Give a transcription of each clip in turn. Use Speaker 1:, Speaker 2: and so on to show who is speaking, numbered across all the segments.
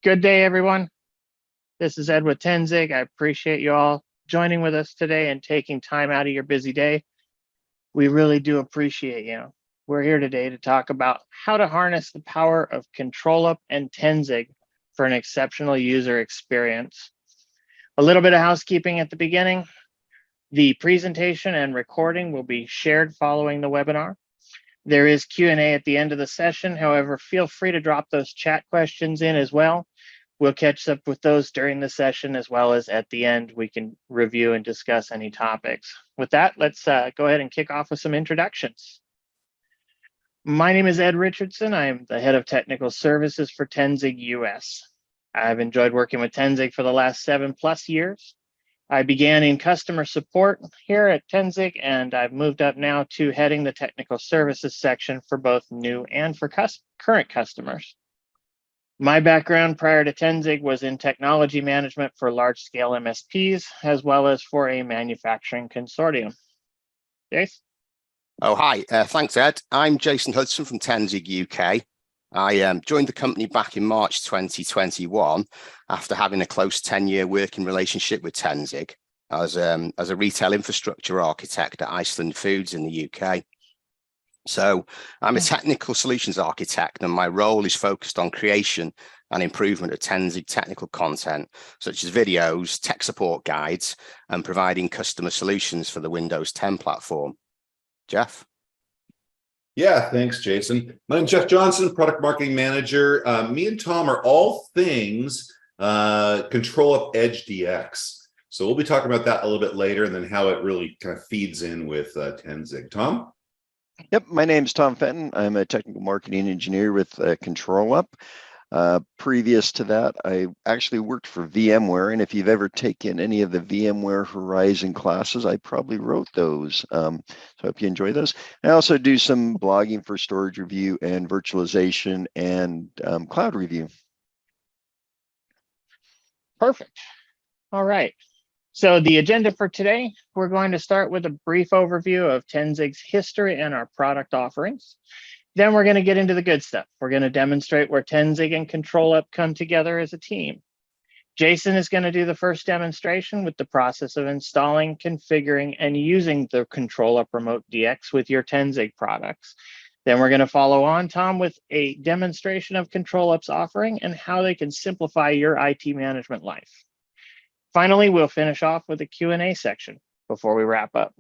Speaker 1: Good day, everyone. This is Ed with Tenzig. I appreciate you all joining with us today and taking time out of your busy day. We really do appreciate you. We're here today to talk about how to harness the power of ControlUp and Tenzig for an exceptional user experience. A little bit of housekeeping at the beginning. The presentation and recording will be shared following the webinar. There is Q&A at the end of the session. However, feel free to drop those chat questions in as well. We'll catch up with those during the session, as well as at the end, we can review and discuss any topics. With that, let's go ahead and kick off with some introductions. My name is Ed Richardson. I'm the head of technical services for Tenzig US. I've enjoyed working with Tenzig for the last 7+ years. I began in customer support here at Tenzig, and I've moved up now to heading the technical services section for both new and for current customers. My background prior to Tenzig was in technology management for large-scale MSPs, as well as for a manufacturing consortium. Jason?
Speaker 2: Oh, hi. Thanks, Ed. I'm Jason Hudson from Tenzig UK. I joined the company back in March 2021 after having a close 10-year working relationship with Tenzig as a retail infrastructure architect at Iceland Foods in the UK. So I'm a technical solutions architect, and my role is focused on creation and improvement of Tenzig technical content, such as videos, tech support guides, and providing customer solutions for the Windows 10 platform. Jeff?
Speaker 3: Yeah, thanks, Jason. My name's Jeff Johnson, Product Marketing Manager. Me and Tom are all things ControlUp Edge DX. So we'll be talking about that a little bit later, and then how it really kind of feeds in with Tenzig. Tom?
Speaker 4: Yep, my name's Tom Fenton. I'm a technical marketing engineer with ControlUp. Previous to that, I actually worked for VMware, and if you've ever taken any of the VMware Horizon classes, I probably wrote those. So I hope you enjoy those. I also do some blogging for storage review and virtualization and cloud review.
Speaker 1: Perfect. All right. So the agenda for today, we're going to start with a brief overview of Tenzig's history and our product offerings. Then we're going to get into the good stuff. We're going to demonstrate where Tenzig and ControlUp come together as a team. Jason is going to do the first demonstration with the process of installing, configuring, and using the ControlUp Remote DX with your Tenzig products. Then we're going to follow on, Tom, with a demonstration of ControlUp's offering and how they can simplify your IT management life. Finally, we'll finish off with a Q&A section before we wrap up.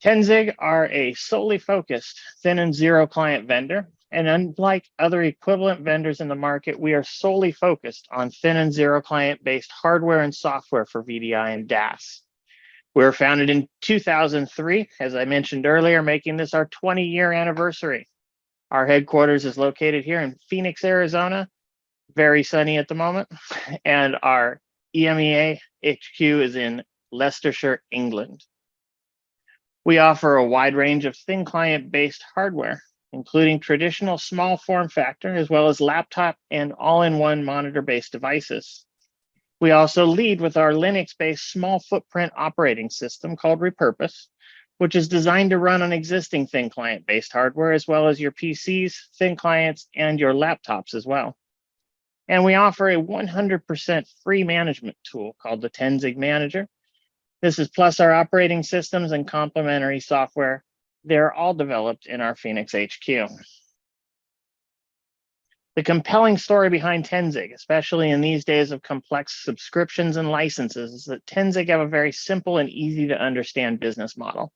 Speaker 1: Tenzig are a solely focused thin and zero client vendor, and unlike other equivalent vendors in the market, we are solely focused on thin and zero client-based hardware and software for VDI and DaaS. We were founded in 2003, as I mentioned earlier, making this our 20-year anniversary. Our headquarters is located here in Phoenix, Arizona, very sunny at the moment, and our EMEA HQ is in Leicestershire, England. We offer a wide range of thin client-based hardware, including traditional small form factor, as well as laptop and all-in-one monitor-based devices. We also lead with our Linux-based small footprint operating system called Repurpose, which is designed to run on existing thin client-based hardware, as well as your PCs, thin clients, and your laptops as well. And we offer a 100% free management tool called the Tenzig Manager. This is plus our operating systems and complementary software. They're all developed in our Phoenix HQ. The compelling story behind Tenzig, especially in these days of complex subscriptions and licenses, is that Tenzig have a very simple and easy to understand business model.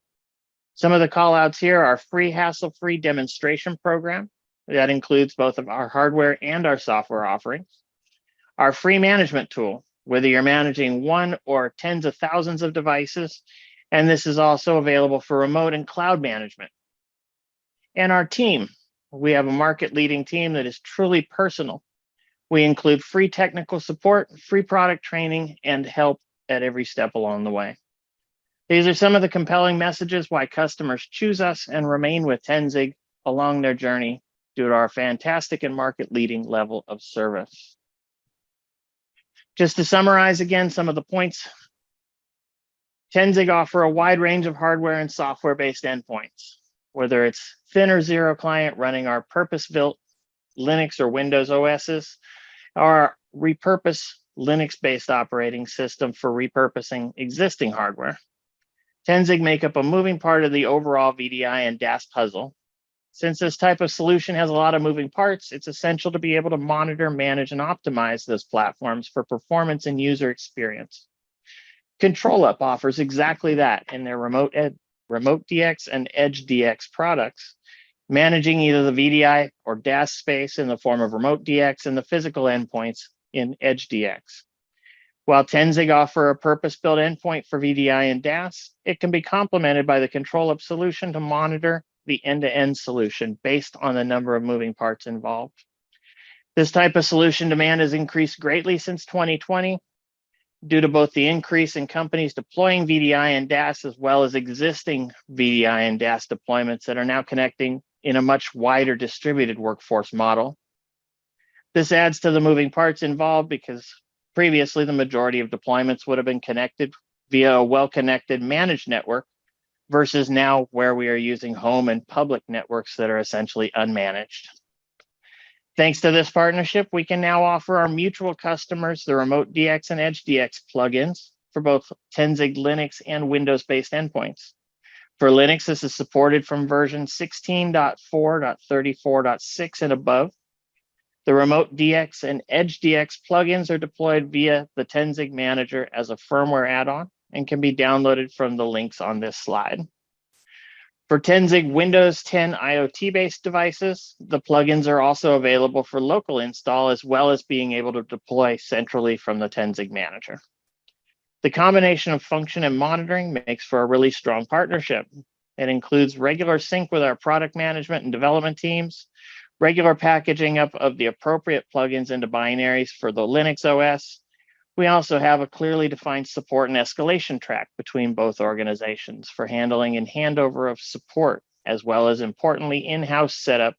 Speaker 1: Some of the call outs here are free, hassle-free demonstration program. That includes both of our hardware and our software offerings. Our free management tool, whether you're managing one or tens of thousands of devices, and this is also available for remote and cloud management. And our team, we have a market-leading team that is truly personal. We include free technical support, free product training, and help at every step along the way. These are some of the compelling messages why customers choose us and remain with Tenzig along their journey due to our fantastic and market-leading level of service. Just to summarize again some of the points, Tenzig offer a wide range of hardware and software-based endpoints, whether it's thin or zero client running our purpose-built Linux or Windows OSs are repurpose Linux-based operating system for repurposing existing hardware. Tenzig make up a moving part of the overall VDI and DaaS puzzle. Since this type of solution has a lot of moving parts, it's essential to be able to monitor, manage, and optimize those platforms for performance and user experience. ControlUp offers exactly that in their Remote DX and Edge DX products, managing either the VDI or DaaS space in the form of Remote DX and the physical endpoints in Edge DX. While Tenzig offer a purpose-built endpoint for VDI and DaaS, it can be complemented by the ControlUp solution to monitor the end-to-end solution based on the number of moving parts involved. This type of solution demand has increased greatly since 2020 due to both the increase in companies deploying VDI and DaaS as well as existing VDI and DaaS deployments that are now connecting in a much wider distributed workforce model. This adds to the moving parts involved because previously the majority of deployments would have been connected via a well-connected managed network versus now where we are using home and public networks that are essentially unmanaged. Thanks to this partnership, we can now offer our mutual customers the Remote DX and Edge DX plugins for both Tenzig Linux and Windows-based endpoints. For Linux, this is supported from version 16.4.34.6 and above. The Remote DX and Edge DX plugins are deployed via the Tenzig Manager as a firmware add-on and can be downloaded from the links on this slide. For Tenzig Windows 10 IoT-based devices, the plugins are also available for local install as well as being able to deploy centrally from the Tenzig Manager. The combination of function and monitoring makes for a really strong partnership. It includes regular sync with our product management and development teams, regular packaging up of the appropriate plugins into binaries for the Linux OS. We also have a clearly defined support and escalation track between both organizations for handling and handover of support, as well as importantly, in-house setup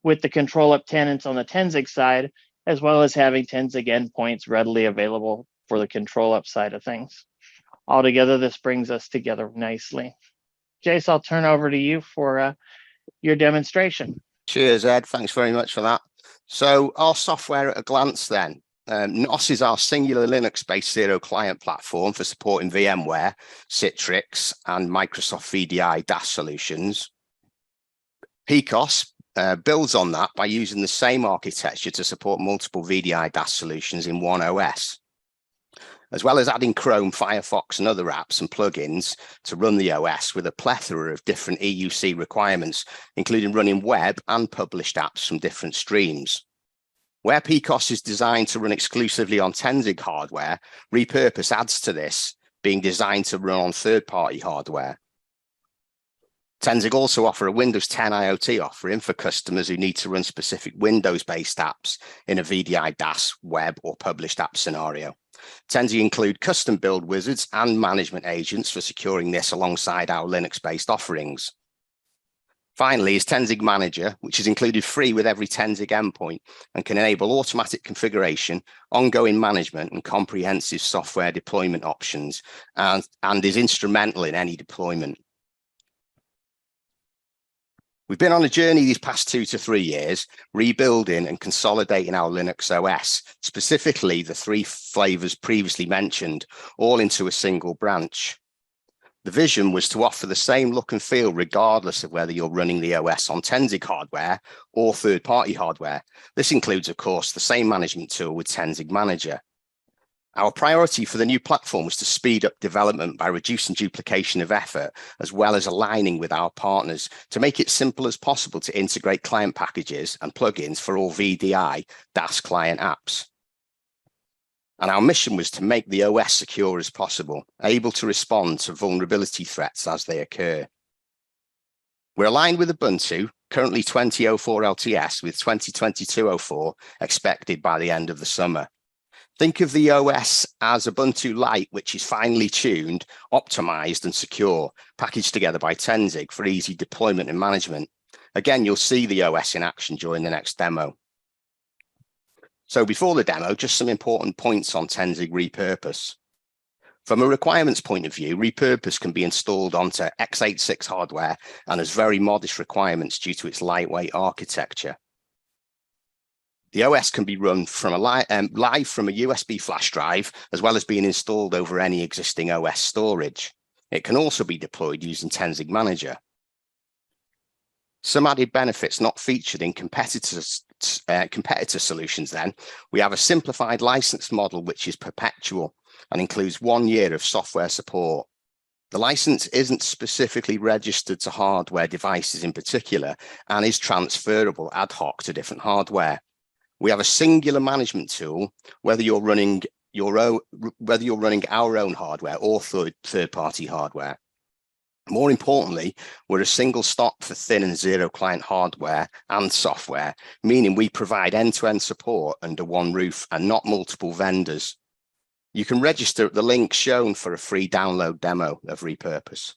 Speaker 1: with the ControlUp tenants on the Tenzig side, as well as having Tenzig endpoints readily available for the ControlUp side of things. Altogether, this brings us together nicely. Jace, I'll turn over to you for your demonstration.
Speaker 2: Cheers, Ed. Thanks very much for that. So our software at a glance then. NOS is our singular Linux-based zero client platform for supporting VMware, Citrix, and Microsoft VDI DaaS solutions. PCOS builds on that by using the same architecture to support multiple VDI DaaS solutions in one OS, as well as adding Chrome, Firefox, and other apps and plugins to run the OS with a plethora of different EUC requirements, including running web and published apps from different streams. Where PCOS is designed to run exclusively on Tenzig hardware, Repurpose adds to this, being designed to run on third-party hardware. Tenzig also offer a Windows 10 IoT offering for customers who need to run specific Windows-based apps in a VDI DaaS, web, or published app scenario. Tenzig include custom build wizards and management agents for securing this alongside our Linux-based offerings. Finally is Tenzig Manager, which is included free with every Tenzig endpoint and can enable automatic configuration, ongoing management, and comprehensive software deployment options, and is instrumental in any deployment. We've been on a journey these past 2 to 3 years, rebuilding and consolidating our Linux OS, specifically the 3 flavors previously mentioned, all into a single branch. The vision was to offer the same look and feel regardless of whether you're running the OS on Tenzig hardware or third-party hardware. This includes, of course, the same management tool with Tenzig Manager. Our priority for the new platform was to speed up development by reducing duplication of effort, as well as aligning with our partners to make it simple as possible to integrate client packages and plugins for all VDI DaaS client apps. And our mission was to make the OS secure as possible, able to respond to vulnerability threats as they occur. We're aligned with Ubuntu, currently 20.04 LTS with 2022.04 expected by the end of the summer. Think of the OS as Ubuntu Lite, which is finely tuned, optimized, and secure, packaged together by Tenzig for easy deployment and management. Again, you'll see the OS in action during the next demo. So before the demo, just some important points on Tenzig Repurpose. From a requirements point of view, Repurpose can be installed onto x86 hardware and has very modest requirements due to its lightweight architecture. The OS can be run from live from a USB flash drive, as well as being installed over any existing OS storage. It can also be deployed using Tenzig Manager. Some added benefits not featured in competitor solutions then. We have a simplified license model which is perpetual and includes 1 year of software support. The license isn't specifically registered to hardware devices in particular and is transferable ad hoc to different hardware. We have a singular management tool, whether you're running our own hardware or third-party hardware. More importantly, we're a single stop for thin and zero client hardware and software, meaning we provide end-to-end support under one roof and not multiple vendors. You can register at the link shown for a free download demo of Repurpose.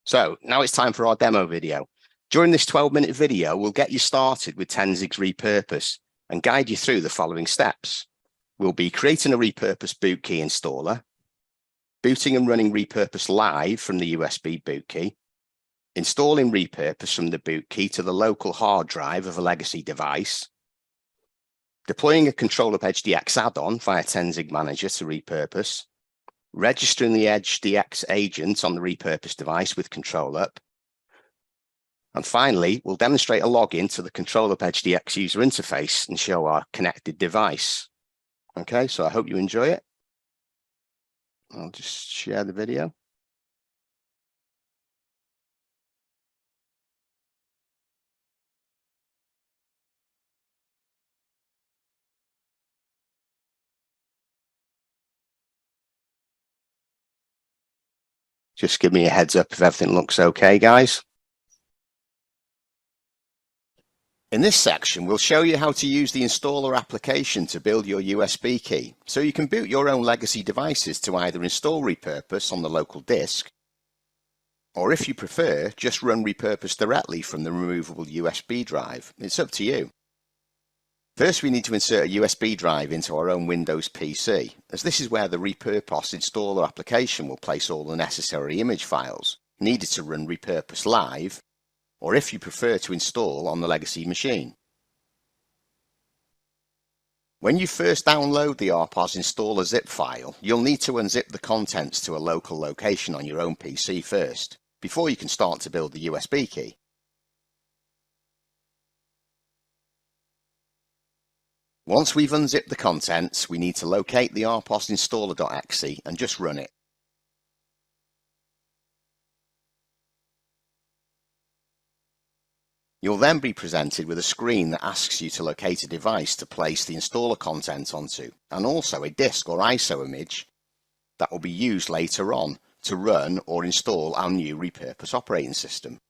Speaker 2: So now it's time for our demo video. During this 12-minute video, we'll get you started with Tenzig's Repurpose and guide you through the following steps. We'll be creating a Repurpose boot key installer, booting and running Repurpose live from the USB boot key, installing Repurpose from the boot key to the local hard drive of a legacy device, deploying a ControlUp EdgeDX add-on via Tenzig Manager to Repurpose, registering the EdgeDX agent on the Repurpose device with ControlUp, and finally, we'll demonstrate a login to the ControlUp EdgeDX user interface and show our connected device. Okay, so I hope you enjoy it. I'll just share the video. Just give me a heads up if everything looks okay, guys. In this section, we'll show you how to use the installer application to build your USB key, so you can boot your own legacy devices to either install Repurpose on the local disk, or if you prefer, just run Repurpose directly from the removable USB drive. It's up to you. First, we need to insert a USB drive into our own Windows PC, as this is where the Repurpose installer application will place all the necessary image files needed to run Repurpose live, or if you prefer to install on the legacy machine. When you first download the RPOS installer zip file, you'll need to unzip the contents to a local location on your own PC first, before you can start to build the USB key. Once we've unzipped the contents, we need to locate the RPOS installer.exe and just run it. You'll then be presented with a screen that asks you to locate a device to place the installer content onto, and also a disk or ISO image that will be used later on to run or install our new Repurpose operating system.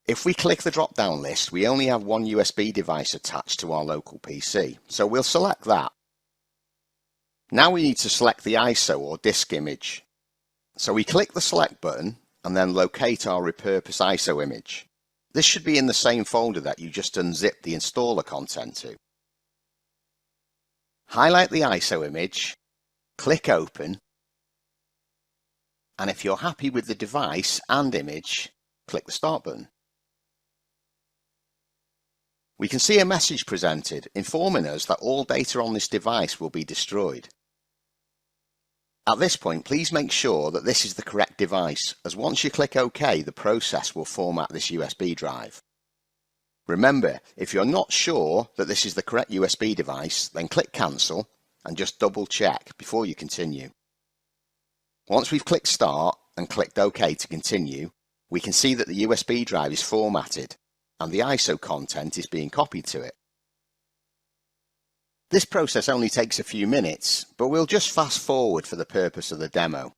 Speaker 2: If we click the drop-down list, we only have one USB device attached to our local PC, so we'll select that. Now we need to select the ISO or disk image. So we click the select button and then locate our Repurpose ISO image. This should be in the same folder that you just unzipped the installer content to. Highlight the ISO image, click Open, and if you're happy with the device and image, click the Start button. We can see a message presented informing us that all data on this device will be destroyed. At this point, please make sure that this is the correct device, as once you click OK, the process will format this USB drive. Remember, if you're not sure that this is the correct USB device, then click Cancel and just double check before you continue. Once we've clicked Start and clicked OK to continue, we can see that the USB drive is formatted and the ISO content is being copied to it. This process only takes a few minutes, but we'll just fast forward for the purpose of the demo.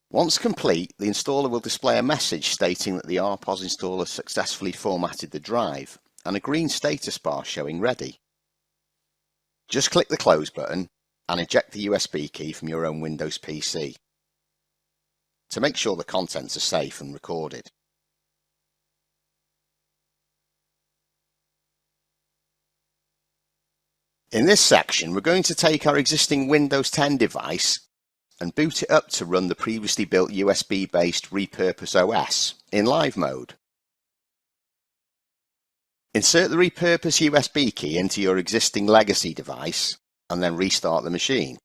Speaker 2: Once complete, the installer will display a message stating that the RPOS installer successfully formatted the drive and a green status bar showing ready. Just click the Close button and eject the USB key from your own Windows PC to make sure the contents are safe and recorded. In this section, we're going to take our existing Windows 10 device and boot it up to run the previously built USB-based Repurpose OS in live mode. Insert the Repurpose USB key into your existing legacy device and then restart the machine.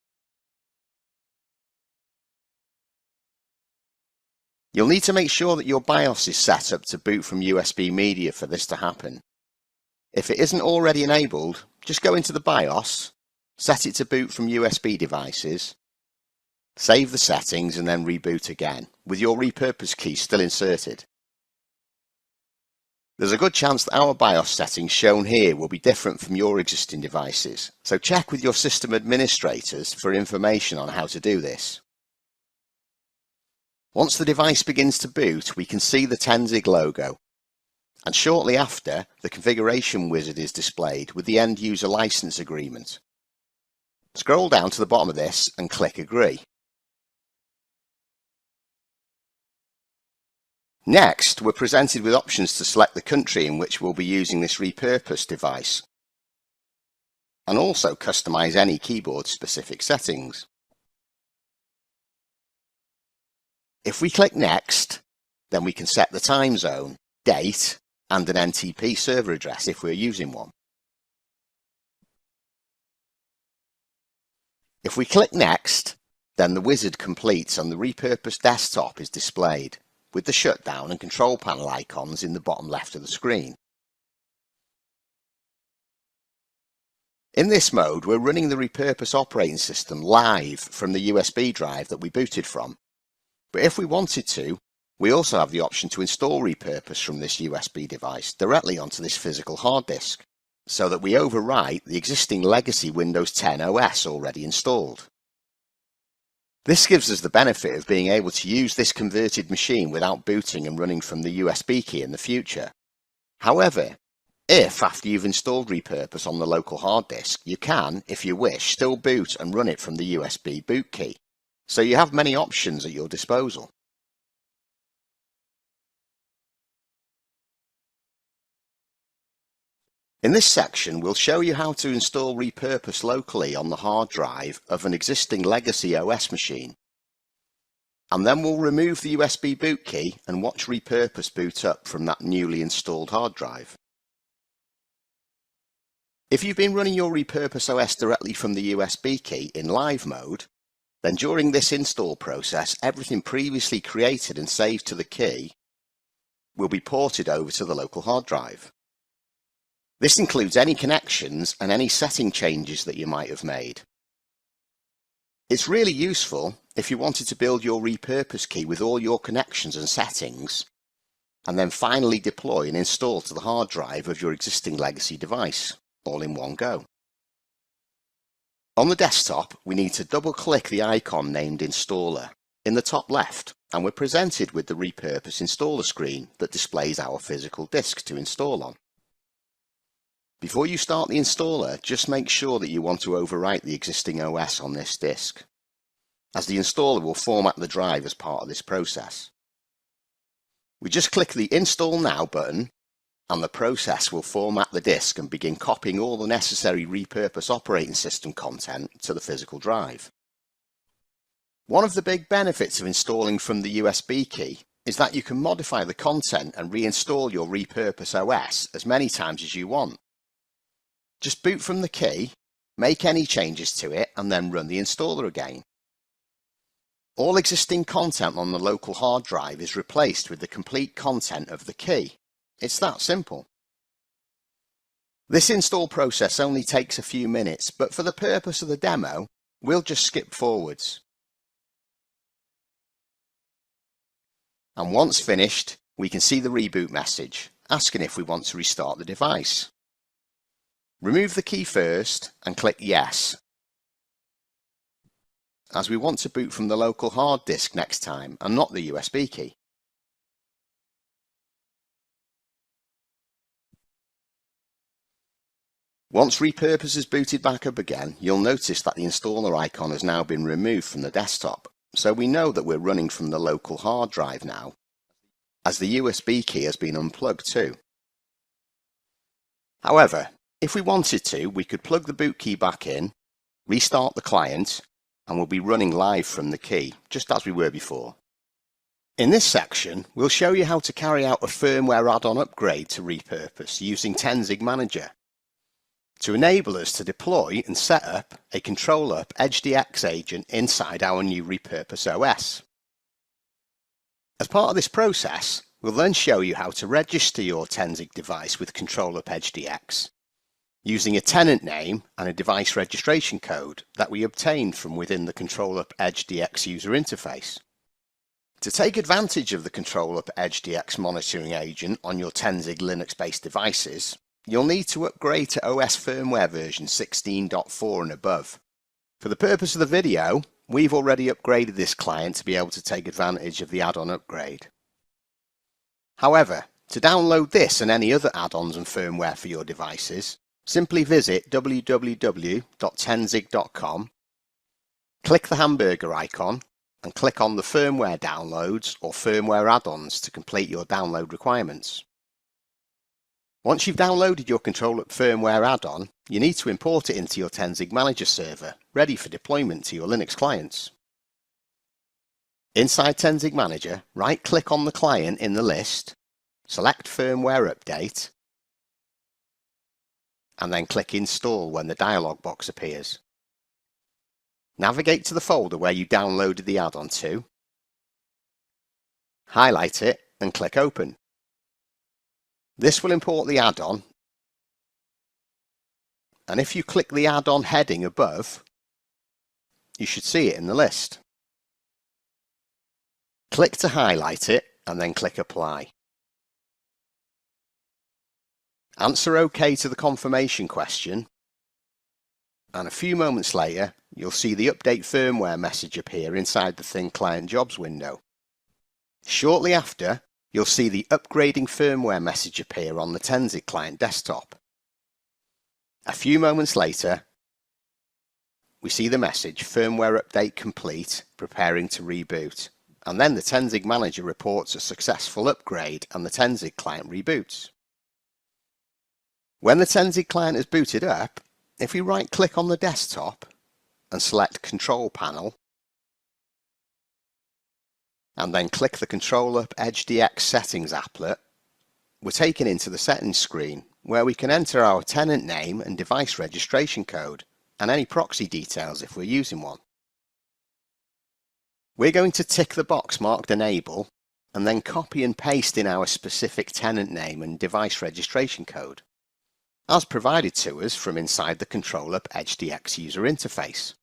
Speaker 2: You'll need to make sure that your BIOS is set up to boot from USB media for this to happen. If it isn't already enabled, just go into the BIOS, set it to boot from USB devices, save the settings and then reboot again, with your Repurpose key still inserted. There's a good chance that our BIOS settings shown here will be different from your existing devices, so check with your system administrators for information on how to do this. Once the device begins to boot, we can see the Tenzig logo, and shortly after, the configuration wizard is displayed with the end user license agreement. Scroll down to the bottom of this and click Agree. Next, we're presented with options to select the country in which we'll be using this repurposed device, and also customize any keyboard-specific settings. If we click Next, then we can set the time zone, date, and an NTP server address if we're using one. If we click Next, then the wizard completes and the repurposed desktop is displayed, with the shutdown and control panel icons in the bottom left of the screen. In this mode, we're running the Repurpose operating system live from the USB drive that we booted from. But if we wanted to, we also have the option to install Repurpose from this USB device directly onto this physical hard disk, so that we overwrite the existing legacy Windows 10 OS already installed. This gives us the benefit of being able to use this converted machine without booting and running from the USB key in the future. However, if after you've installed Repurpose on the local hard disk, you can, if you wish, still boot and run it from the USB boot key. So you have many options at your disposal. In this section, we'll show you how to install Repurpose locally on the hard drive of an existing legacy OS machine. And then we'll remove the USB boot key and watch Repurpose boot up from that newly installed hard drive. If you've been running your Repurpose OS directly from the USB key in live mode, then during this install process, everything previously created and saved to the key will be ported over to the local hard drive. This includes any connections and any setting changes that you might have made. It's really useful if you wanted to build your Repurpose key with all your connections and settings, and then finally deploy and install to the hard drive of your existing legacy device, all in one go. On the desktop, we need to double-click the icon named Installer in the top left, and we're presented with the Repurpose installer screen that displays our physical disk to install on. Before you start the installer, just make sure that you want to overwrite the existing OS on this disk, as the installer will format the drive as part of this process. We just click the Install Now button, and the process will format the disk and begin copying all the necessary Repurpose operating system content to the physical drive. One of the big benefits of installing from the USB key is that you can modify the content and reinstall your Repurpose OS as many times as you want. Just boot from the key, make any changes to it, and then run the installer again. All existing content on the local hard drive is replaced with the complete content of the key. It's that simple. This install process only takes a few minutes, but for the purpose of the demo, we'll just skip forwards. And once finished, we can see the reboot message, asking if we want to restart the device. Remove the key first and click Yes, as we want to boot from the local hard disk next time and not the USB key. Once Repurpose is booted back up again, you'll notice that the installer icon has now been removed from the desktop, so we know that we're running from the local hard drive now, as the USB key has been unplugged too. However, if we wanted to, we could plug the boot key back in, restart the client, and we'll be running live from the key, just as we were before. In this section, we'll show you how to carry out a firmware add-on upgrade to repurpose using Tenzig Manager to enable us to deploy and set up a ControlUp EdgeDX agent inside our new repurpose OS. As part of this process, we'll then show you how to register your Tenzig device with ControlUp EdgeDX using a tenant name and a device registration code that we obtained from within the ControlUp EdgeDX user interface. To take advantage of the ControlUp EdgeDX monitoring agent on your Tenzig Linux-based devices, you'll need to upgrade to OS firmware version 16.4 and above. For the purpose of the video, we've already upgraded this client to be able to take advantage of the add-on upgrade. However, to download this and any other add-ons and firmware for your devices, simply visit www.tenzig.com, click the hamburger icon, and click on the firmware downloads or firmware add-ons to complete your download requirements. Once you've downloaded your ControlUp firmware add-on, you need to import it into your Tenzig Manager server, ready for deployment to your Linux clients. Inside Tenzig Manager, right-click on the client in the list, select Firmware Update, and then click Install when the dialog box appears. Navigate to the folder where you downloaded the add-on to, highlight it and click Open. This will import the add-on, and if you click the add-on heading above, you should see it in the list. Click to highlight it and then click Apply. Answer OK to the confirmation question, and a few moments later you'll see the Update Firmware message appear inside the Thin Client Jobs window. Shortly after, you'll see the Upgrading Firmware message appear on the Tenzig client desktop. A few moments later, we see the message Firmware Update Complete, preparing to reboot, and then the Tenzig Manager reports a successful upgrade and the Tenzig client reboots. When the Tenzig client is booted up, if we right-click on the desktop and select Control Panel, and then click the ControlUp EdgeDX Settings applet, we're taken into the settings screen where we can enter our tenant name and device registration code and any proxy details if we're using one. We're going to tick the box marked Enable and then copy and paste in our specific tenant name and device registration code, as provided to us from inside the ControlUp EdgeDX user interface.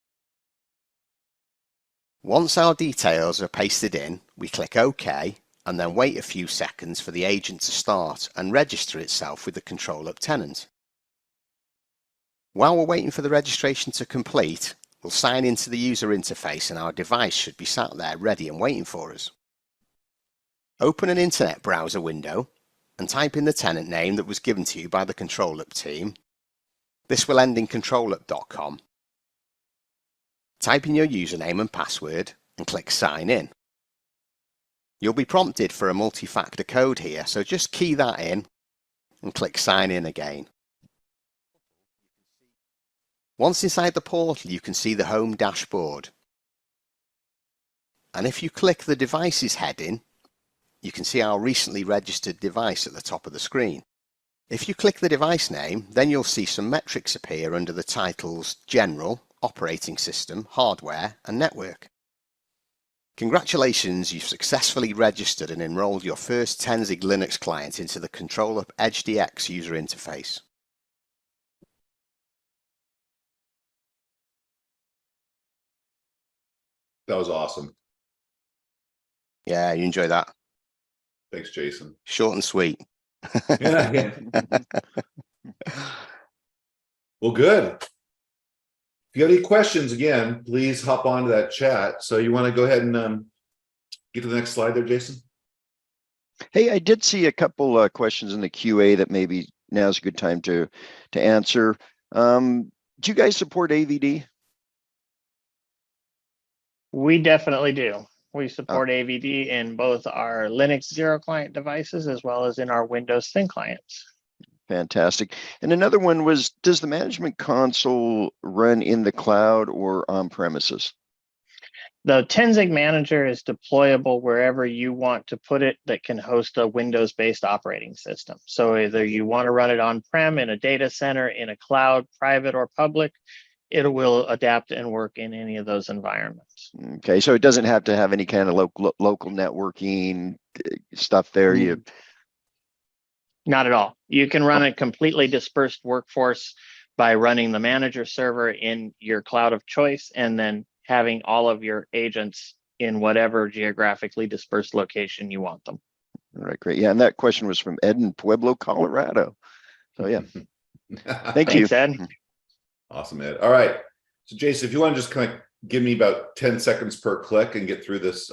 Speaker 2: Once our details are pasted in, we click OK and then wait a few seconds for the agent to start and register itself with the ControlUp tenant. While we're waiting for the registration to complete, we'll sign into the user interface and our device should be sat there ready and waiting for us. Open an internet browser window and type in the tenant name that was given to you by the ControlUp team. This will end in controlup.com. Type in your username and password and click Sign In. You'll be prompted for a multi-factor code here, so just key that in and click Sign In again. Once inside the portal, you can see the home dashboard. And if you click the Devices heading, you can see our recently registered device at the top of the screen. If you click the device name, then you'll see some metrics appear under the titles General, Operating System, Hardware and Network. Congratulations, you've successfully registered and enrolled your first Tenzig Linux client into the ControlUp EdgeDX user interface.
Speaker 3: That was awesome.
Speaker 2: Yeah, you enjoy that.
Speaker 3: Thanks, Jason.
Speaker 2: Short and sweet.
Speaker 3: Yeah. Well, good. If you have any questions, again, please hop onto that chat. So you want to go ahead and get to the next slide there, Jason?
Speaker 4: Hey, I did see a couple questions in the QA that maybe now's a good time to answer. Do you guys support AVD?
Speaker 1: We definitely do. We support AVD in both our Linux Zero client devices as well as in our Windows Thin clients.
Speaker 4: Fantastic. And another one was, does the management console run in the cloud or on premises?
Speaker 1: The Tenzing Manager is deployable wherever you want to put it that can host a Windows-based operating system. So either you want to run it on-prem, in a data center, in a cloud, private or public, it will adapt and work in any of those environments.
Speaker 4: Okay, so it doesn't have to have any kind of local networking stuff there. You
Speaker 1: Not at all. You can run a completely dispersed workforce by running the manager server in your cloud of choice and then having all of your agents in whatever geographically dispersed location you want them.
Speaker 4: All right, great. Yeah, and that question was from Ed in Pueblo, Colorado. So yeah, thank you.
Speaker 1: Thanks, Ed.
Speaker 3: Awesome, Ed. All right. So Jason, if you want to just kind of give me about 10 seconds per click and get through this,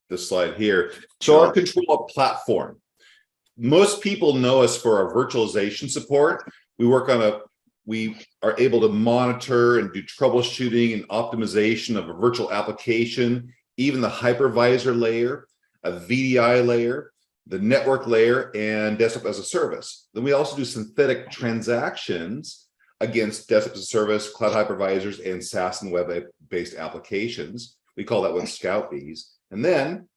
Speaker 3: this slide here. So
Speaker 4: Sure.
Speaker 3: our ControlUp platform, most people know us for our virtualization support. We are able to monitor and do troubleshooting and optimization of a virtual application, even the hypervisor layer, a VDI layer, the network layer, and desktop as a service. Then we also do synthetic transactions against desktop as a service, cloud hypervisors, and SaaS and web-based applications. We call that one Scout Bees. And then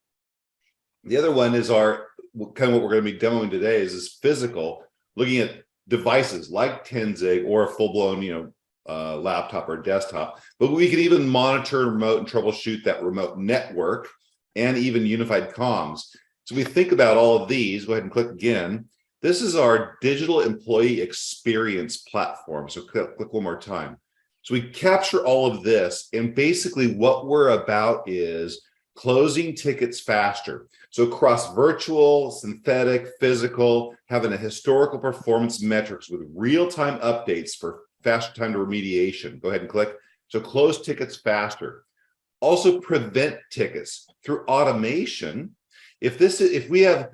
Speaker 3: the other one is our kind of what we're going to be demoing today is physical, looking at devices like Tenzing or a full-blown, laptop or desktop. But we can even monitor remote and troubleshoot that remote network and even unified comms. So we think about all of these. Go ahead and click again. This is our digital employee experience platform. So click one more time. So we capture all of this, and basically what we're about is closing tickets faster. So across virtual, synthetic, physical, having a historical performance metrics with real-time updates for faster time to remediation. Go ahead and click. So close tickets faster. Also prevent tickets through automation. If we have,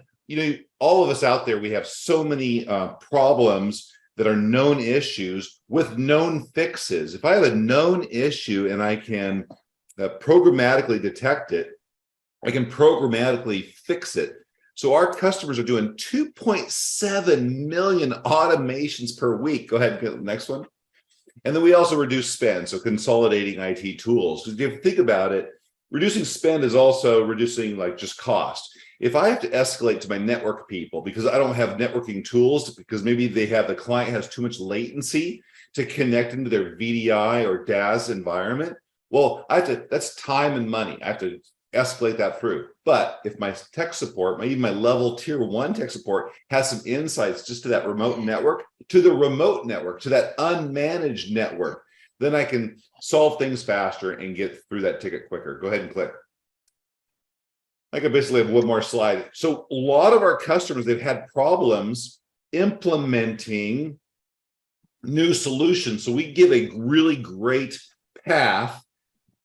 Speaker 3: all of us out there, we have so many problems that are known issues with known fixes. If I have a known issue and I can programmatically detect it, I can programmatically fix it. So our customers are doing 2.7 million automations per week. Go ahead and get the next one. And then we also reduce spend, so consolidating IT tools. Because if you think about it, reducing spend is also reducing just cost. If I have to escalate to my network people because I don't have networking tools, because maybe the client has too much latency to connect into their VDI or DaaS environment, well, that's time and money. I have to escalate that through. But if my tech support, even my level tier 1 tech support has some insights just to that remote network, to the remote network, to that unmanaged network, then I can solve things faster and get through that ticket quicker. Go ahead and click. I could basically have one more slide. So a lot of our customers, they've had problems implementing new solutions. So we give a really great path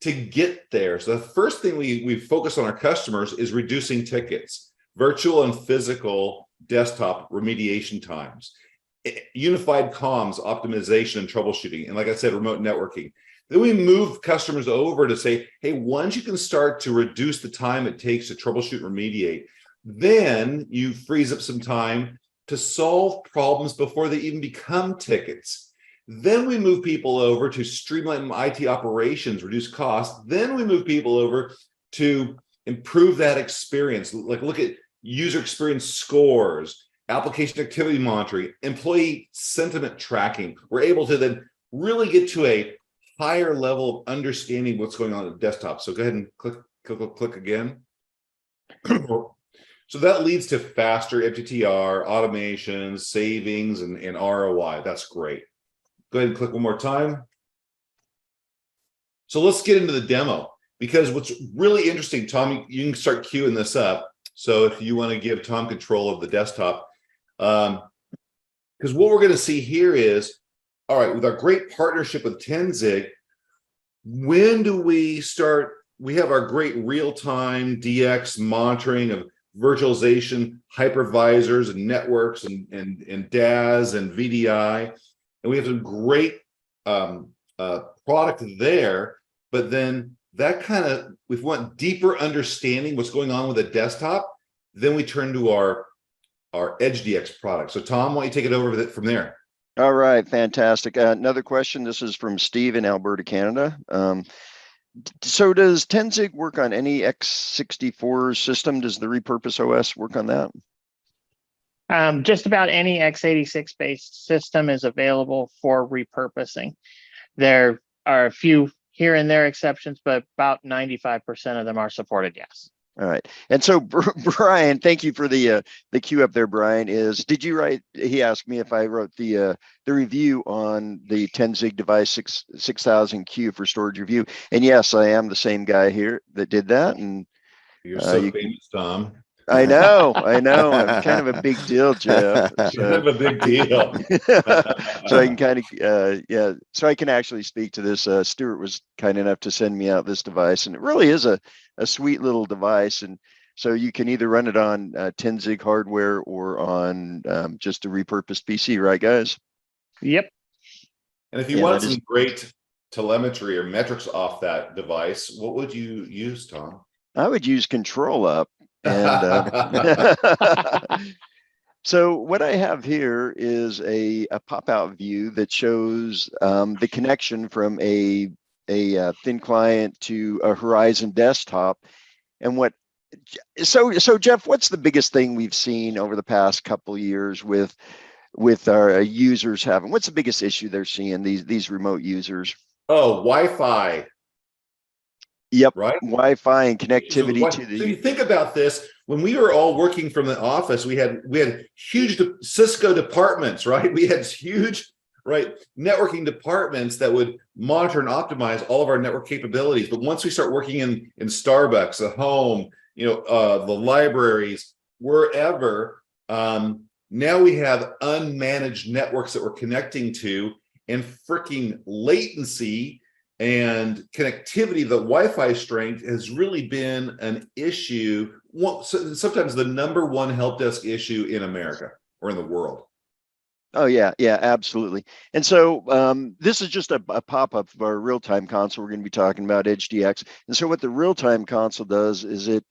Speaker 3: to get there. So the first thing we focus on our customers is reducing tickets, virtual and physical desktop remediation times, unified comms optimization and troubleshooting, and like I said, remote networking. Then we move customers over to say, hey, once you can start to reduce the time it takes to troubleshoot and remediate, then you freeze up some time to solve problems before they even become tickets. Then we move people over to streamline IT operations, reduce costs. Then we move people over to improve that experience. Like look at user experience scores, application activity monitoring, employee sentiment tracking. We're able to then really get to a higher level of understanding what's going on at the desktop. So go ahead and click again. So that leads to faster MTTR, automations, savings, and ROI. That's great. Go ahead and click one more time. So let's get into the demo, because what's really interesting, Tom, you can start queuing this up. So if you want to give Tom control of the desktop, because what we're going to see here is, all right, with our great partnership with Tenzing, when do we start? We have our great real-time DX monitoring of virtualization, hypervisors and networks and DaaS and VDI. And we have some great product there, but then that kind of, if we want deeper understanding what's going on with a desktop, then we turn to our Edge DX product. So Tom, why don't you take it over from there?
Speaker 4: All right, fantastic. Another question. This is from Steve in Alberta, Canada. So does Tenzig work on any x64 system? Does the repurpose OS work on that?
Speaker 1: Just about any x86 based system is available for repurposing. There are a few here and there exceptions, but about 95% of them are supported, yes.
Speaker 4: All right. And so Brian, thank you for the queue up there, Brian. Did you write, he asked me if I wrote the review on the Tenzig device 6000Q for storage review. And yes, I am the same guy here that did that. And
Speaker 3: You're so famous, Tom.
Speaker 4: I know. I'm kind of a big deal, Jeff.
Speaker 3: Kind of a big deal.
Speaker 4: So I can kind of, so I can actually speak to this. Stuart was kind enough to send me out this device, and it really is a sweet little device. And so you can either run it on 10Zig hardware or on just a repurposed PC, right, guys?
Speaker 1: Yep.
Speaker 3: And if you want some great telemetry or metrics off that device, what would you use, Tom?
Speaker 4: I would use ControlUp. And so what I have here is a pop-out view that shows the connection from a thin client to a Horizon desktop. And so Jeff, what's the biggest thing we've seen over the past couple of years with our users having? What's the biggest issue they're seeing, these remote users?
Speaker 3: Oh, Wi-Fi.
Speaker 4: Yep,
Speaker 3: right.
Speaker 4: Wi-Fi and connectivity to the.
Speaker 3: So you think about this, when we were all working from the office, we had huge Cisco departments, right? We had huge, networking departments that would monitor and optimize all of our network capabilities. But once we start working in Starbucks, at home, the libraries, wherever, now we have unmanaged networks that we're connecting to, and freaking latency and connectivity, the Wi-Fi strength has really been an issue. Sometimes the #1 help desk issue in America or in the world.
Speaker 4: Oh yeah, absolutely. And so this is just a pop-up of our real-time console. We're going to be talking about EdgeDX. And so what the real-time console does is it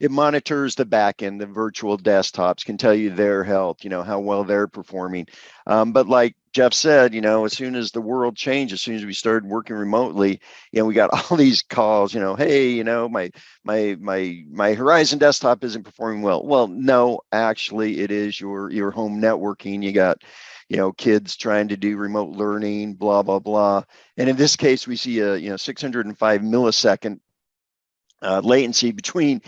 Speaker 4: monitors the back end, the virtual desktops, can tell you their health, how well they're performing. But like Jeff said, as soon as the world changed, as soon as we started working remotely, we got all these calls, hey, my Horizon desktop isn't performing well. Well, no, actually it is your home networking. You got, kids trying to do remote learning, blah, blah, blah. And in this case, we see a, 605 millisecond latency between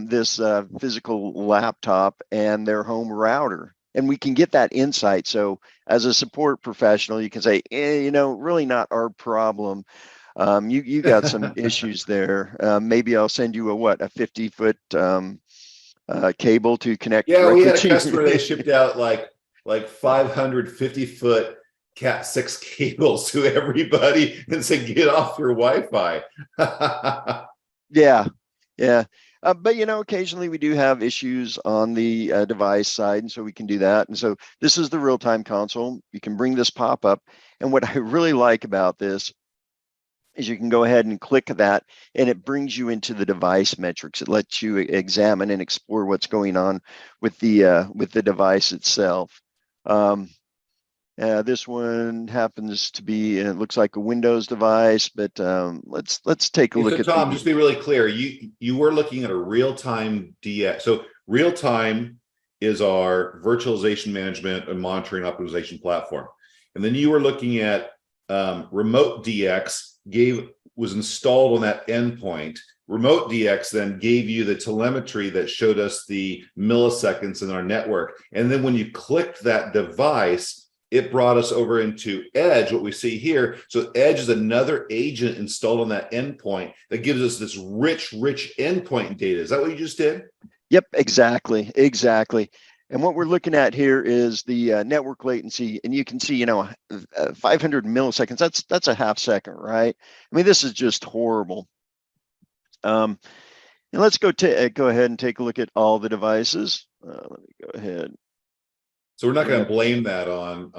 Speaker 4: this physical laptop and their home router. And we can get that insight. So as a support professional, you can say, really not our problem. You got some issues there. Maybe I'll send you a 50-foot cable to connect.
Speaker 3: Yeah, we had a customer, they shipped out like 550-foot Cat6 cables to everybody and said, get off your Wi-Fi.
Speaker 4: Yeah. But occasionally we do have issues on the device side, and so we can do that. And so this is the real-time console. You can bring this pop-up, and what I really like about this is you can go ahead and click that, and it brings you into the device metrics. It lets you examine and explore what's going on with the device itself. This one happens to be, it looks like a Windows device, but let's take a look at.
Speaker 3: Tom, just be really clear. You were looking at a real-time DX. So real-time is our virtualization management and monitoring optimization platform, and then you were looking at remote DX. Was installed on that endpoint. Remote DX then gave you the telemetry that showed us the milliseconds in our network, and then when you clicked that device, it brought us over into Edge, what we see here. So Edge is another agent installed on that endpoint that gives us this rich endpoint data. Is that what you just did?
Speaker 4: Yep, exactly. And what we're looking at here is the network latency, and you can see, 500 milliseconds. That's a half second, right? I mean, this is just horrible. And let's go ahead and take a look at all the devices. Let me go ahead.
Speaker 3: So we're not going to blame that on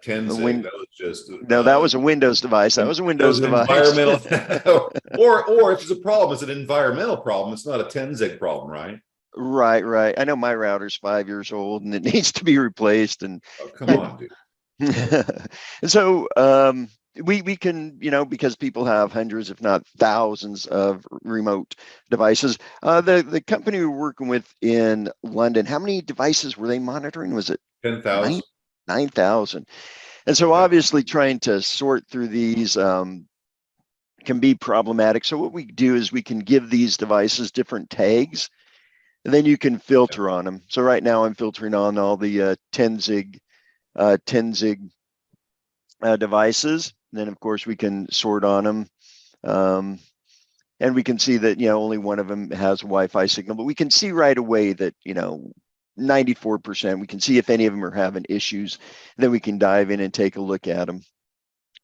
Speaker 3: Tenzig. That was just
Speaker 4: that was a Windows device. That was a Windows device.
Speaker 3: Environmental, or if it's a problem, it's an environmental problem. It's not a Tenzig problem, right?
Speaker 4: Right. I know my router's 5 years old and it needs to be replaced. And
Speaker 3: come on, dude.
Speaker 4: And so we can, because people have hundreds, if not thousands, of remote devices. The company we're working with in London, how many devices were they monitoring? Was it
Speaker 3: 10,000.
Speaker 4: 9,000? And so obviously trying to sort through these can be problematic. So what we do is we can give these devices different tags, and then you can filter on them. So right now I'm filtering on all the 10 zig devices. And then of course we can sort on them. And we can see that, only one of them has a Wi-Fi signal, but we can see right away that, 94%, we can see if any of them are having issues, and then we can dive in and take a look at them.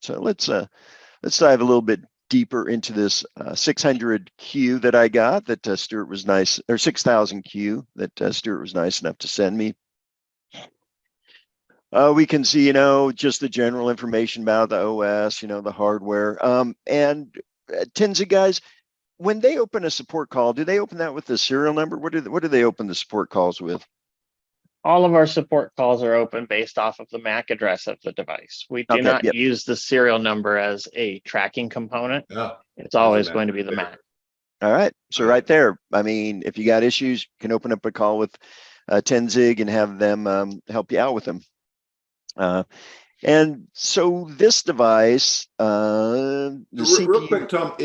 Speaker 4: So let's dive a little bit deeper into this 600 Q that I got that Stuart was nice, or 6,000 Q that Stuart was nice enough to send me. We can see, just the general information about the OS, the hardware. And Tinsley guys, when they open a support call, do they open that with the serial number? What do they open the support calls with?
Speaker 1: All of our support calls are open based off of the MAC address of the device. We do not use the serial number as a tracking component.
Speaker 3: Yeah,
Speaker 1: it's always going to be the MAC.
Speaker 4: All right. So right there, I mean, if you got issues, you can open up a call with 10zig and have them help you out with them. And so this device,
Speaker 3: real quick, Tom,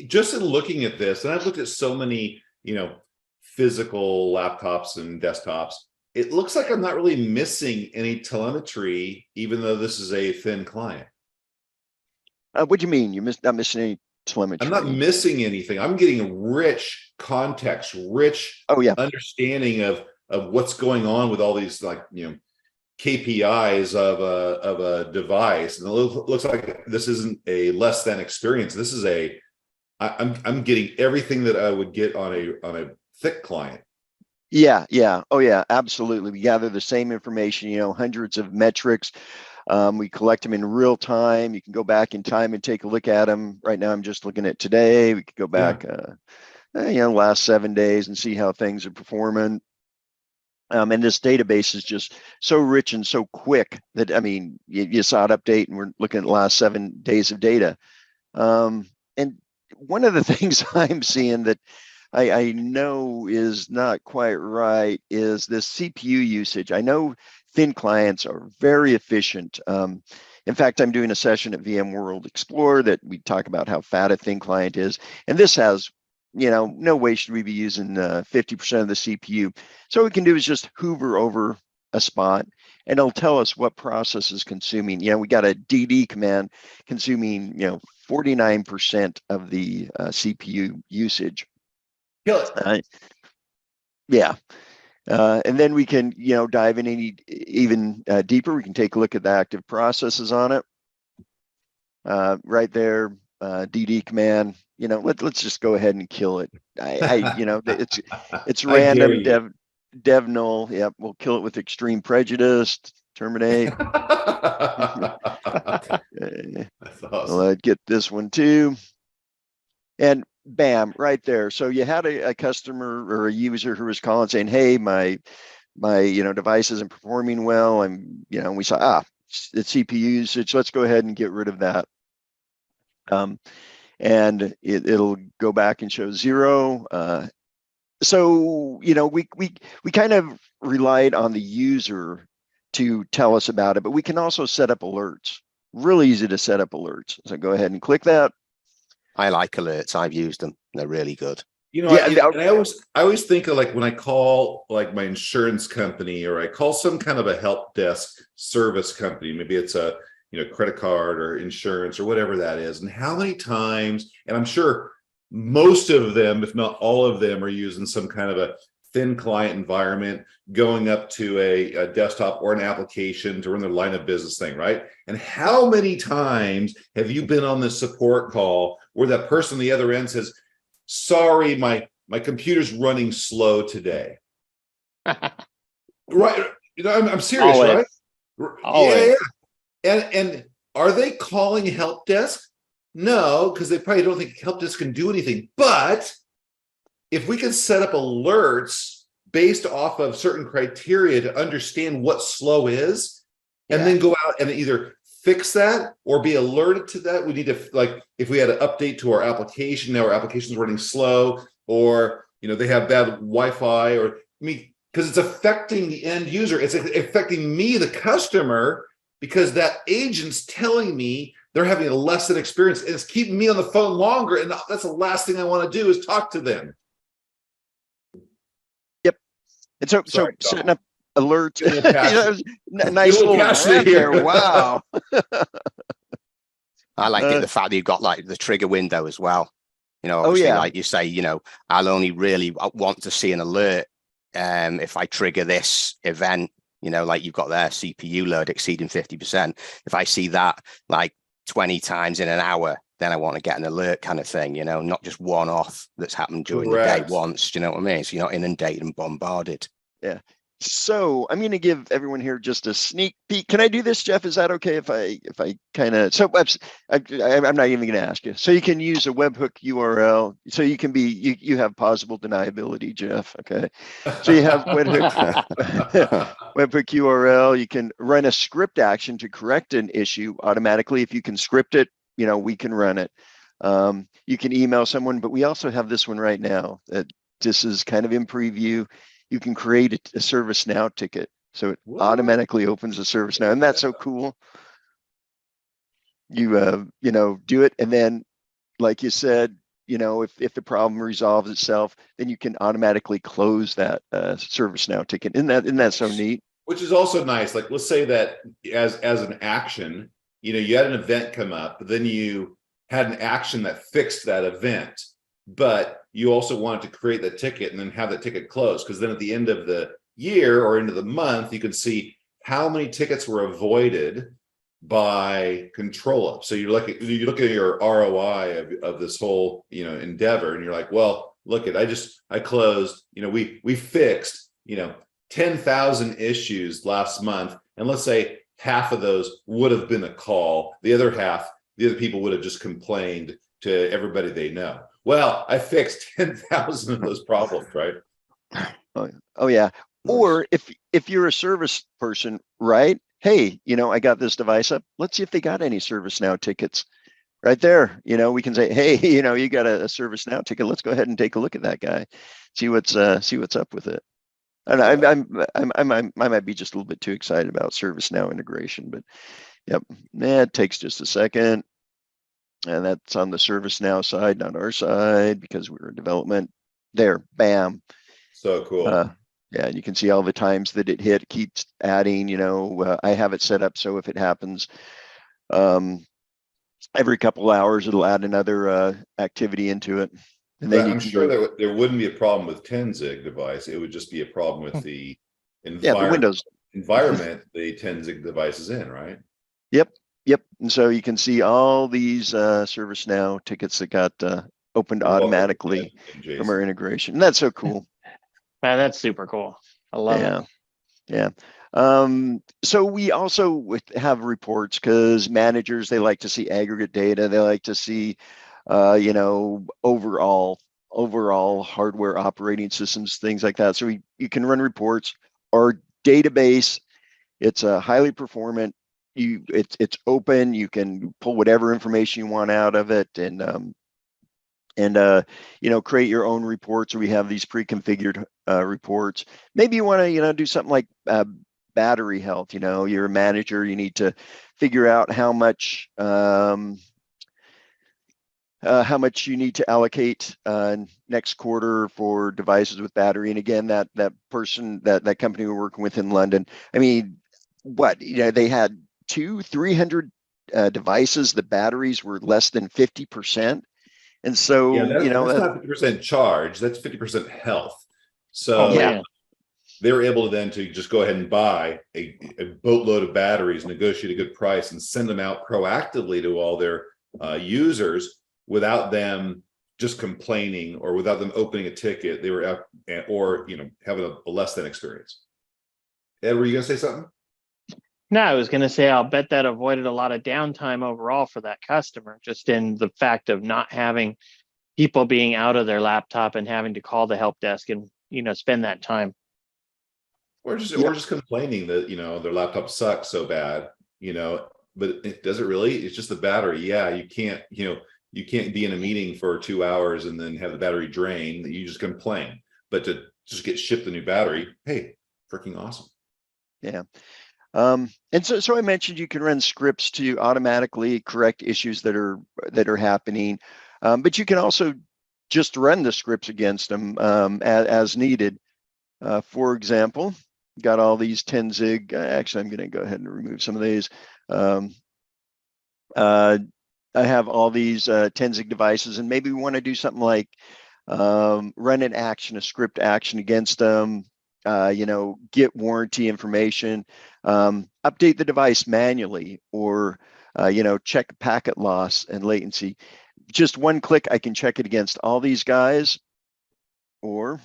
Speaker 3: just in looking at this, and I've looked at so many, physical laptops and desktops, it looks like I'm not really missing any telemetry, even though this is a thin client.
Speaker 4: What do you mean? Not missing any telemetry?
Speaker 3: I'm not missing anything. I'm getting rich context, rich understanding of what's going on with all these, like, KPIs of a device. And it looks like this isn't a less than experience. This is I'm getting everything that I would get on a thick client.
Speaker 4: Yeah. Oh yeah, absolutely. We gather the same information, hundreds of metrics. We collect them in real time. You can go back in time and take a look at them. Right now, I'm just looking at today. We could go back, last 7 days and see how things are performing. And this database is just so rich and so quick that, I mean, you saw it update and we're looking at the last 7 days of data. And one of the things I'm seeing that I know is not quite right is this CPU usage. I know thin clients are very efficient. In fact, I'm doing a session at VMworld Explore that we talk about how fat a thin client is. And this has, no way should we be using 50% of the CPU. So what we can do is just hover over a spot and it'll tell us what process is consuming. We got a DD command consuming, 49% of the CPU usage. Yeah. And then we can, dive in even deeper. We can take a look at the active processes on it. Right there, DD command. Let's just go ahead and kill it. It's random dev null. Yep, we'll kill it with extreme prejudice. Terminate.
Speaker 3: That's awesome.
Speaker 4: Well, I'd get this one too. And bam, right there. So you had a customer or a user who was calling saying, "Hey, my device isn't performing well." And we saw it's CPU usage. Let's go ahead and get rid of that. And it'll go back and show 0. So we kind of relied on the user to tell us about it, but we can also set up alerts. Really easy to set up alerts. So go ahead and click that.
Speaker 2: I like alerts. I've used them. They're really good.
Speaker 3: I always think of, like, when I call, like, my insurance company, or I call some kind of a help desk service company, maybe it's a credit card or insurance or whatever that is, and how many times, and I'm sure most of them, if not all of them, are using some kind of a thin client environment, going up to a desktop or an application to run their line of business thing, right? And how many times have you been on this support call where that person on the other end says, "Sorry, my computer's running slow today." Right? I'm serious,
Speaker 1: Always.
Speaker 3: right?
Speaker 1: Always.
Speaker 3: Yeah. And are they calling help desk? No, because they probably don't think help desk can do anything. But if we can set up alerts based off of certain criteria to understand what slow is, and then go out and either fix that or be alerted to that. We need to, like, if we had an update to our application, now our application's running slow, or they have bad Wi-Fi, or because it's affecting the end user. It's affecting me, the customer, because that agent's telling me they're having a less than experience, and it's keeping me on the phone longer. And that's the last thing I want to do is talk to them.
Speaker 4: Yep. And so setting up alerts. Nice little graph there. Wow.
Speaker 2: I like the fact that you've got like the trigger window as well. Obviously, like you say, I'll only really want to see an alert if I trigger this event, like you've got there, CPU load exceeding 50%. If I see that like 20 times in an hour, then I want to get an alert kind of thing, not just one off that's happened during the day once. Do you know what I mean? So you're not inundated and bombarded.
Speaker 4: Yeah. So I'm going to give everyone here just a sneak peek. Can I do this, Jeff? Is that okay if I kind of, so I'm not even going to ask you. So you can use a webhook URL. So you can you have possible deniability, Jeff. Okay. So you have webhook URL. You can run a script action to correct an issue automatically. If you can script it, we can run it. You can email someone, but we also have this one right now that this is kind of in preview. You can create a ServiceNow ticket. So it automatically opens a ServiceNow, and that's so cool. You do it, and then, like you said, if the problem resolves itself, then you can automatically close that ServiceNow ticket. Isn't that so neat?
Speaker 3: Which is also nice. Like, let's say that as an action, you had an event come up, but then you had an action that fixed that event, but you also wanted to create that ticket and then have that ticket closed, because then at the end of the year or end of the month, you can see how many tickets were avoided by ControlUp. So you look at your ROI of this whole endeavor, and you're like, well, look at I closed, we fixed 10,000 issues last month, and let's say half of those would have been a call, the other people would have just complained to everybody they know. Well, I fixed 10,000 of those problems, right?
Speaker 4: Oh yeah. Or if you're a service person, right? Hey, I got this device up. Let's see if they got any ServiceNow tickets. Right there, we can say, hey, you got a ServiceNow ticket. Let's go ahead and take a look at that guy. See what's up with it. And I might be just a little bit too excited about ServiceNow integration, but yep, it takes just a second. And that's on the ServiceNow side, not our side, because we're in development. There, bam.
Speaker 3: So cool.
Speaker 4: Yeah, you can see all the times that it hit, keeps adding. I have it set up so if it happens, every couple hours it'll add another activity into it. And then
Speaker 3: I'm sure that there wouldn't be a problem with Tenzig device. It would just be a problem with the
Speaker 4: the Windows
Speaker 3: environment the Tenzig device is in, right?
Speaker 4: Yep. And so you can see all these ServiceNow tickets that got opened automatically from our integration. And that's so cool.
Speaker 1: Man, that's super cool. I love it.
Speaker 4: Yeah. So we also have reports, because managers, they like to see aggregate data. They like to see, overall hardware operating systems, things like that. So you can run reports. Our database, it's a highly performant. It's open. You can pull whatever information you want out of it, and create your own reports. Or we have these pre-configured reports. Maybe you want to do something like battery health. You're a manager. You need to figure out how much you need to allocate next quarter for devices with battery. And again, that company we're working with in London, they had 300 devices. The batteries were less than 50%. And so,
Speaker 3: that's not 50% charge, that's 50% health. So they were able to then to just go ahead and buy a boatload of batteries, negotiate a good price, and send them out proactively to all their users without them just complaining or without them opening a ticket. They were having a less than experience. Ed, were you gonna say something?
Speaker 1: No, I was going to say, I'll bet that avoided a lot of downtime overall for that customer, just in the fact of not having people being out of their laptop and having to call the help desk and, spend that time.
Speaker 3: Or just complaining that, their laptop sucks so bad, but does it really? It's just the battery. Yeah, you can't, you can't be in a meeting for 2 hours and then have the battery drain. You just complain. But to just get shipped a new battery, hey, freaking awesome.
Speaker 4: Yeah. And so I mentioned you can run scripts to automatically correct issues that are happening, but you can also just run the scripts against them as needed. For example, got all these 10-zig. Actually, I'm going to go ahead and remove some of these. I have all these 10-zig devices, and maybe we want to do something like run an action, a script action against them. Get warranty information, update the device manually, or check packet loss and latency. Just one click, I can check it against all these guys, or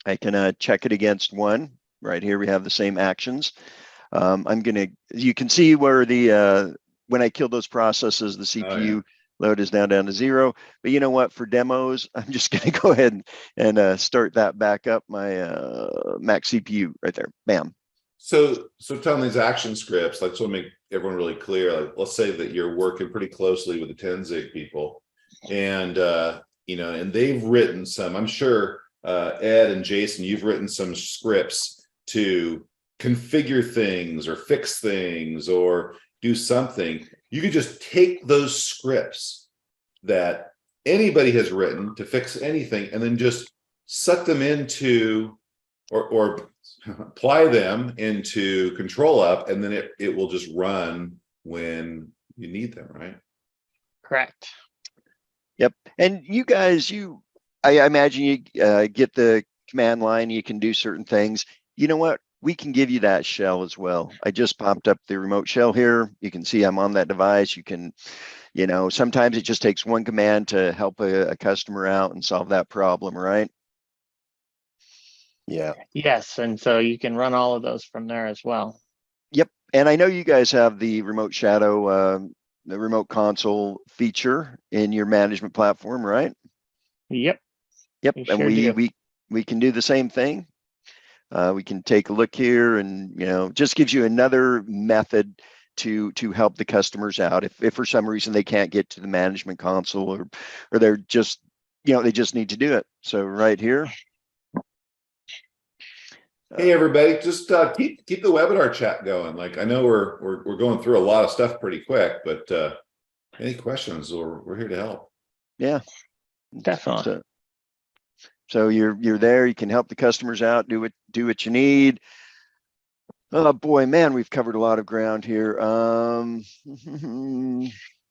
Speaker 4: I can check it against one. Right here, we have the same actions. You can see where the when I kill those processes, the CPU load is now down to 0. But you know what? For demos, I'm just going to go ahead and start that back up. My Mac CPU right there. Bam.
Speaker 3: So telling these action scripts, I just want to make everyone really clear. Like, let's say that you're working pretty closely with the 10-zig people, and and they've written some. I'm sure Ed and Jason, you've written some scripts to configure things or fix things or do something. You could just take those scripts that anybody has written to fix anything and then just suck them into or apply them into ControlUp, and then it will just run when you need them, right?
Speaker 1: Correct.
Speaker 4: Yep. And you guys, I imagine you get the command line, you can do certain things. You know what? We can give you that shell as well. I just popped up the remote shell here. You can see I'm on that device. You can, sometimes it just takes one command to help a customer out and solve that problem, right?
Speaker 2: Yeah.
Speaker 1: Yes, and so you can run all of those from there as well.
Speaker 4: Yep. And I know you guys have the remote shadow, the remote console feature in your management platform, right?
Speaker 1: Yep.
Speaker 4: Yep.
Speaker 1: We
Speaker 4: And
Speaker 1: sure do.
Speaker 4: we can do the same thing. We can take a look here, and just gives you another method to help the customers out if for some reason they can't get to the management console, or they're just they just need to do it. So right here.
Speaker 3: Hey everybody, just keep the webinar chat going. Like, I know we're going through a lot of stuff pretty quick, but any questions, we're here to help.
Speaker 4: Yeah,
Speaker 1: Definitely.
Speaker 4: So you're there. You can help the customers out. Do what you need. Oh boy, man, we've covered a lot of ground here.
Speaker 3: And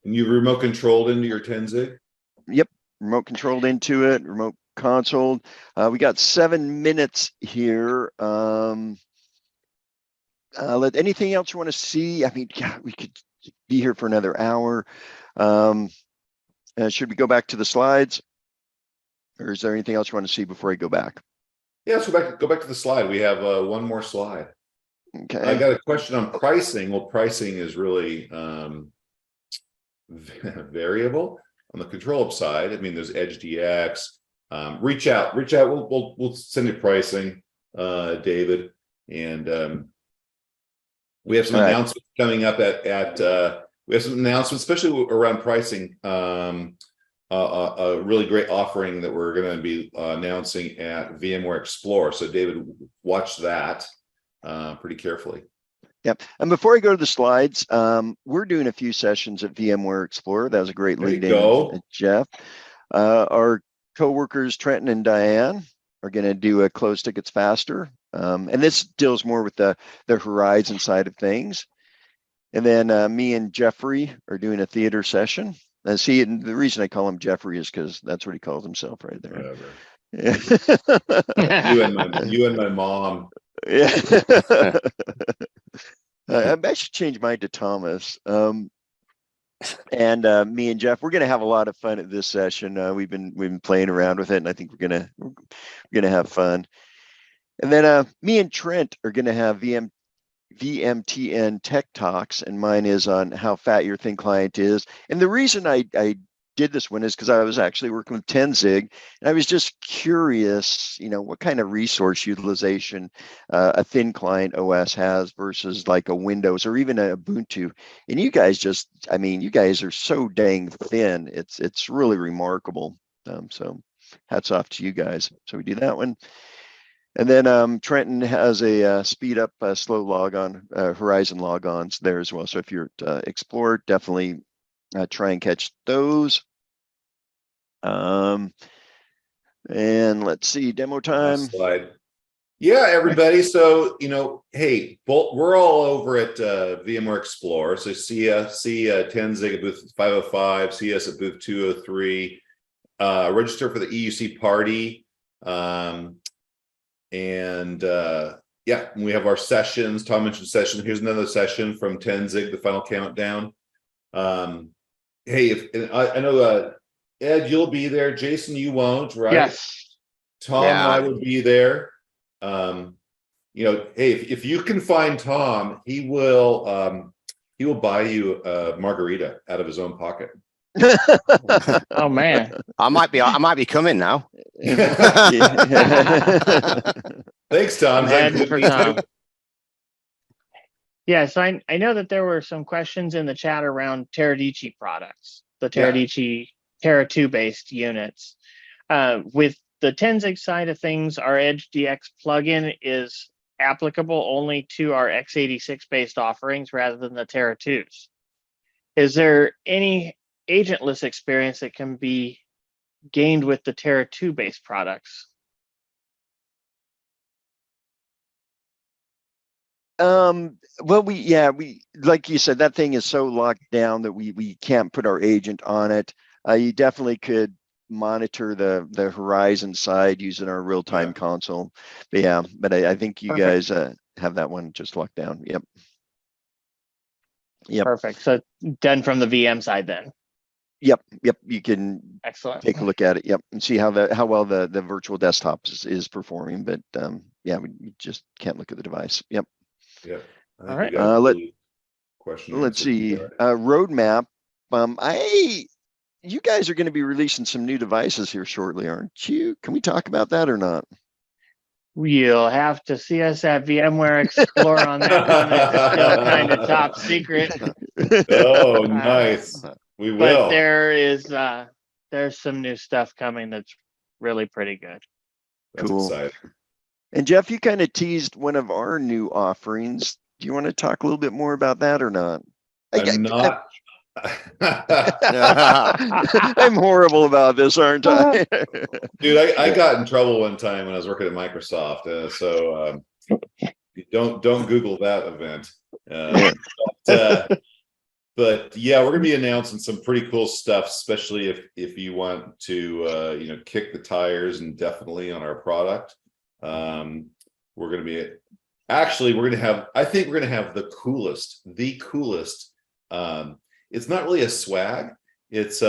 Speaker 3: you remote controlled into your 10-zig?
Speaker 4: Yep, remote controlled into it. Remote console. We got 7 minutes here. Anything else you want to see? I mean, yeah, we could be here for another hour. Should we go back to the slides, or is there anything else you want to see before I go back?
Speaker 3: Yeah, let's go back to the slide. We have one more slide.
Speaker 4: Okay.
Speaker 3: I got a question on pricing. Well, pricing is really variable on the ControlUp side. I mean, there's EdgeDX. Reach out. We'll send you pricing, David, and we have some announcements coming up we have some announcements, especially around pricing. A really great offering that we're going to be announcing at VMware Explore. So David, watch that pretty carefully.
Speaker 4: Yep. And before I go to the slides, we're doing a few sessions at VMware Explorer. That was a great lead in, Jeff. Our coworkers, Trenton and Diane, are going to do a close tickets faster. And this deals more with the Horizon side of things. And then me and Jeffrey are doing a theater session. See, and the reason I call him Jeffrey is because that's what he calls himself right there.
Speaker 3: Yeah. you and my mom.
Speaker 4: Yeah. I should change mine to Thomas. And me and Jeff, we're going to have a lot of fun at this session. We've been playing around with it, and I think we're gonna have fun. And then me and Trent are going to have VMTN Tech Talks, and mine is on how fat your thin client is. And the reason I did this one is because I was actually working with Tenzig, and I was just curious, what kind of resource utilization a thin client OS has versus like a Windows or even a Ubuntu. And you guys you guys are so dang thin. It's really remarkable. So hats off to you guys. So we do that one. And then Trenton has a speed up slow logon, Horizon logons there as well. So if you're at Explore, definitely try and catch those. And let's see, demo time.
Speaker 3: Next slide. Yeah, everybody. So, hey, we're all over at VMware Explore. So see Tenzig at booth 505, see us at booth 203, register for the EUC party. Yeah, we have our sessions. Tom mentioned session. Here's another session from Tenzig, the final countdown. Hey, I know Ed, you'll be there. Jason, you won't, right?
Speaker 1: Yes.
Speaker 3: Tom and I would be there. Hey, if you can find Tom, he will buy you a margarita out of his own pocket.
Speaker 1: Oh man,
Speaker 2: I might be coming now.
Speaker 3: Thanks, Tom.
Speaker 1: heading for Tom. Yes, I know that there were some questions in the chat around Teradici products, the Teradici Terra 2 based units. With the Tenzig side of things, our Edge DX plugin is applicable only to our x86 based offerings rather than the Terra 2s. Is there any agentless experience that can be gained with the Terra 2 based products?
Speaker 4: Well, we like you said, that thing is so locked down that we can't put our agent on it. You definitely could monitor the Horizon side using our real-time console. But I think you guys have that one just locked down. Yep.
Speaker 1: Perfect. So done from the VM side then.
Speaker 4: Yep. You can
Speaker 1: excellent
Speaker 4: take a look at it. Yep, and see how well the virtual desktop is performing. But we just can't look at the device. Yep.
Speaker 3: Yeah.
Speaker 1: All right.
Speaker 4: Let's see. Roadmap. You guys are going to be releasing some new devices here shortly, aren't you? Can we talk about that or not?
Speaker 1: You'll have to see us at VMware Explore on that one. It's still kind of top secret.
Speaker 3: Oh, nice. We will.
Speaker 1: But there's some new stuff coming that's really pretty good.
Speaker 3: That's
Speaker 4: cool.
Speaker 3: Exciting.
Speaker 4: And Jeff, you kind of teased one of our new offerings. Do you want to talk a little bit more about that or not?
Speaker 3: I'm not.
Speaker 4: I'm horrible about this, aren't I?
Speaker 3: Dude, I got in trouble one time when I was working at Microsoft. Don't Google that event. But yeah, we're going to be announcing some pretty cool stuff, especially if you want to kick the tires indefinitely on our product. I think we're going to have the coolest. It's not really a swag. It's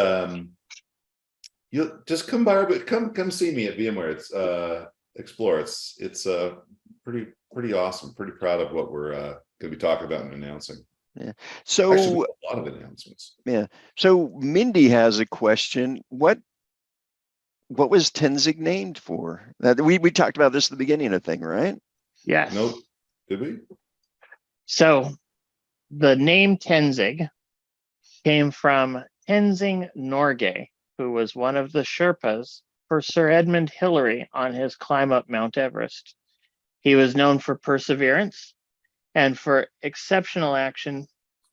Speaker 3: you just come by, but come see me at VMware. It's Explore. It's pretty awesome. Pretty proud of what we're going to be talking about and announcing.
Speaker 4: Yeah. So
Speaker 3: actually, a lot of announcements.
Speaker 4: Yeah. So Mindy has a question. What was Tenzig named for? We talked about this at the beginning of the thing, right?
Speaker 1: Yes.
Speaker 3: Nope. Did we?
Speaker 1: So the name Tenzig came from Tenzing Norgay, who was one of the Sherpas for Sir Edmund Hillary on his climb up Mount Everest. He was known for perseverance and for exceptional action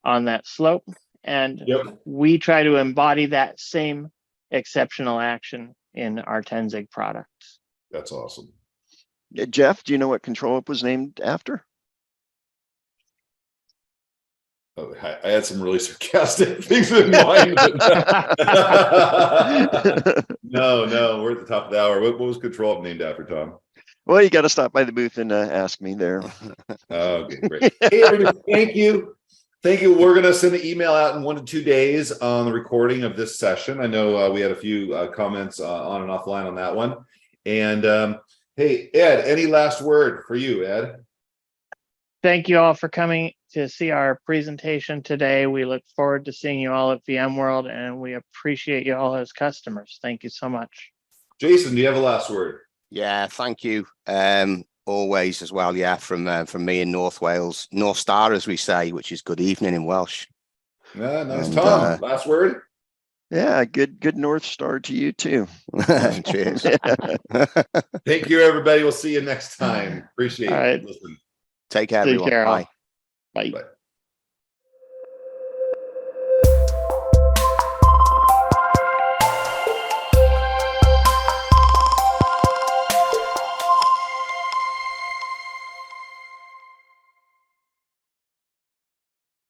Speaker 1: on that slope. And we try to embody that same exceptional action in our Tenzig products.
Speaker 3: That's awesome.
Speaker 4: Jeff, do you know what ControlUp was named after?
Speaker 3: Oh, I had some really sarcastic things in mind. No, we're at the top of the hour. What was ControlUp named after, Tom?
Speaker 4: Well, you got to stop by the booth and ask me there.
Speaker 3: Okay, great. Hey, everybody, thank you. We're going to send an email out in 1 to 2 days on the recording of this session. I know we had a few comments on and offline on that one. And hey, Ed, any last word for you, Ed?
Speaker 1: thank you all for coming to see our presentation today. We look forward to seeing you all at VMworld, and we appreciate you all as customers. Thank you so much.
Speaker 3: Jason, do you have a last word?
Speaker 2: Yeah, thank you. Always as well. Yeah, from me in North Wales, North Star, as we say, which is good evening in Welsh.
Speaker 3: Yeah, nice.
Speaker 2: And,
Speaker 3: Tom, last word?
Speaker 4: Yeah, good North Star to you too.
Speaker 2: Cheers.
Speaker 3: Thank you, everybody. We'll see you next time. Appreciate
Speaker 1: All right.
Speaker 3: listening.
Speaker 2: Take care,
Speaker 1: Take
Speaker 2: everyone.
Speaker 1: care, all.
Speaker 2: Bye.
Speaker 1: Bye.
Speaker 3: Bye.